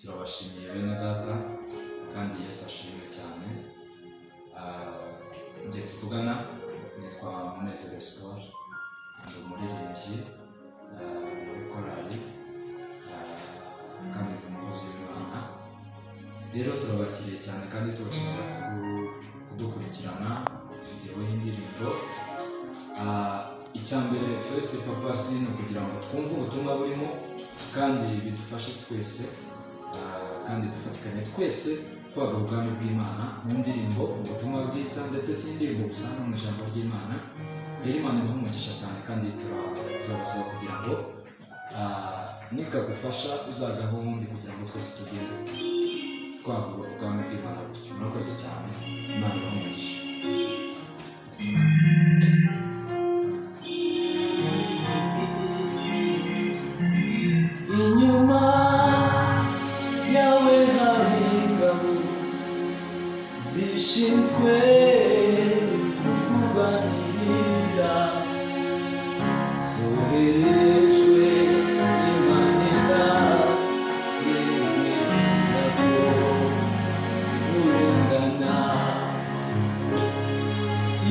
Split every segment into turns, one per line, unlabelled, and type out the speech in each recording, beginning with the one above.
turabashimiye bene data kandi Yesu ashimwe cyane. Ngiye tuvugana nitwa Munezero Espoir, ndi umuririmbyi muri korali kandi ndi umukozi w'Imana. Rero turabakiriye cyane kandi tubashimira kudukurikirana video y'indirimbo. Icyambere first purpose ni ukugira ngo twumve ubutumwa burimo kandi bidufashe twese kandi dufatikanye twese kwaga ubwami bw'Imana mu ndirimbo, mu butumwa bwiza, ndetse si indirimbo gusa no mu ijambo ry'Imana. Rero Imana ibahe umugisha cyane kandi turabasaba kugira ngo nikagufasha uzagaho ubundi kugira ngo twese tugende twagura ubwami bw'Imana gutyo. Murakoze cyane, Imana ibahe umugisha.
Inyuma yawe hari ingabo zishinzwe kukurwanirira, zoherejwe n'Imana itakwemera ko urengana.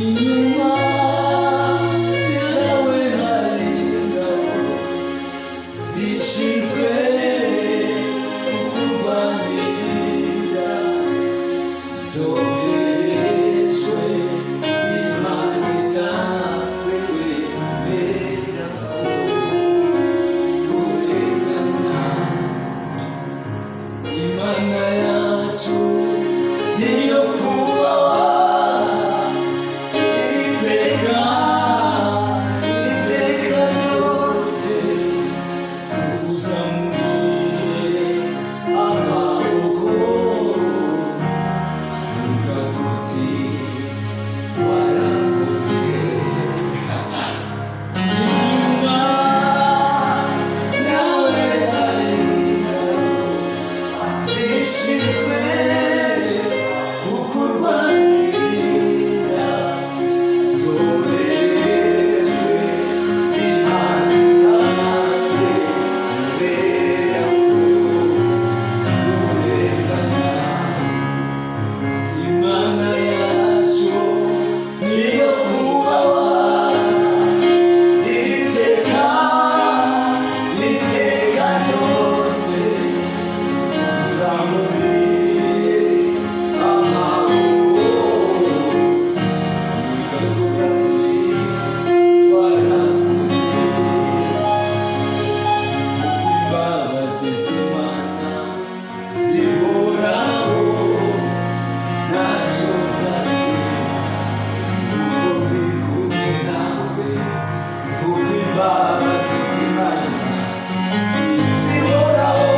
Inyuma yawe hari ingabo zishinzwe kukurwanirira, zoherejwe n'Imana itakwemera ko urengana. Imana yacu niyo kubahwa iteka ryose. Tuzamuriye amaboko tuvuga tuti warakoze. Inyuma yawe hari ingabo zishinzwe kukurwanirira, zoherejwe n'Imana itakwemera ko urengana. Imana yacu niyo kubahwa iteka ryose. Tuzamuriye amaboko tuvuga tuti warakoze. Imbabazi z'Imana zihoraho, ntacyo nzatinya kuko ndi kumwe nawe. Kuko imbabazi z'Imana zihoraho,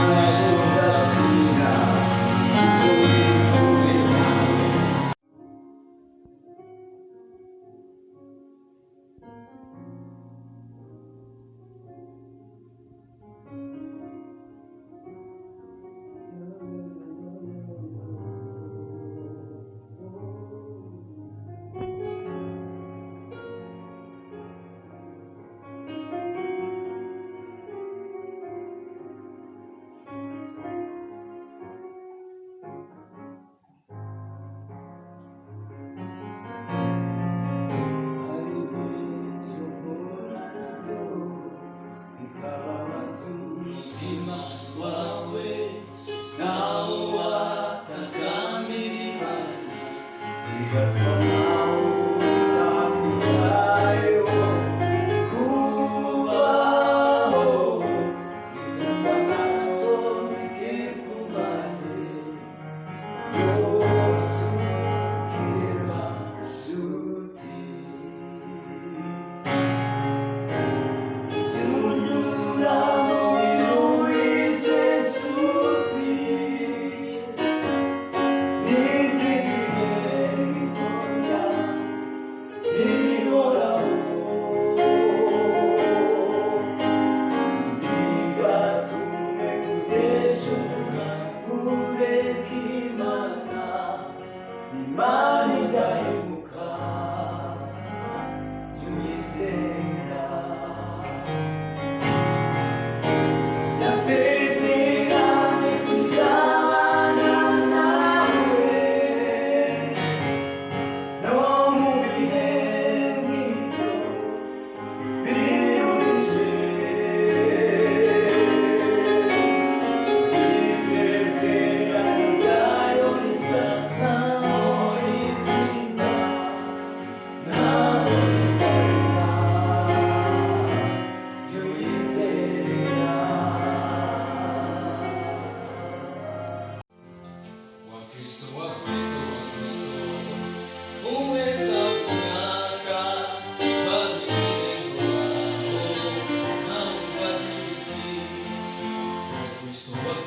ntacyo nzatinya kuko ndi kumwe nawe. Hari byinshi ukora nabyo bikababaza umutima wawe, nawe watakambira Imana bigasa naho utakwitayeho. Kubaho bigasa ntacyo bikikubaye, yose ukireba nshuti. Unyuramo biruhije nshuti, n'igihe gikunda ibihoraho, bigatume udeshuka kureka Imana. Imana idahemuka, jya uyizera. Yasezeye kristo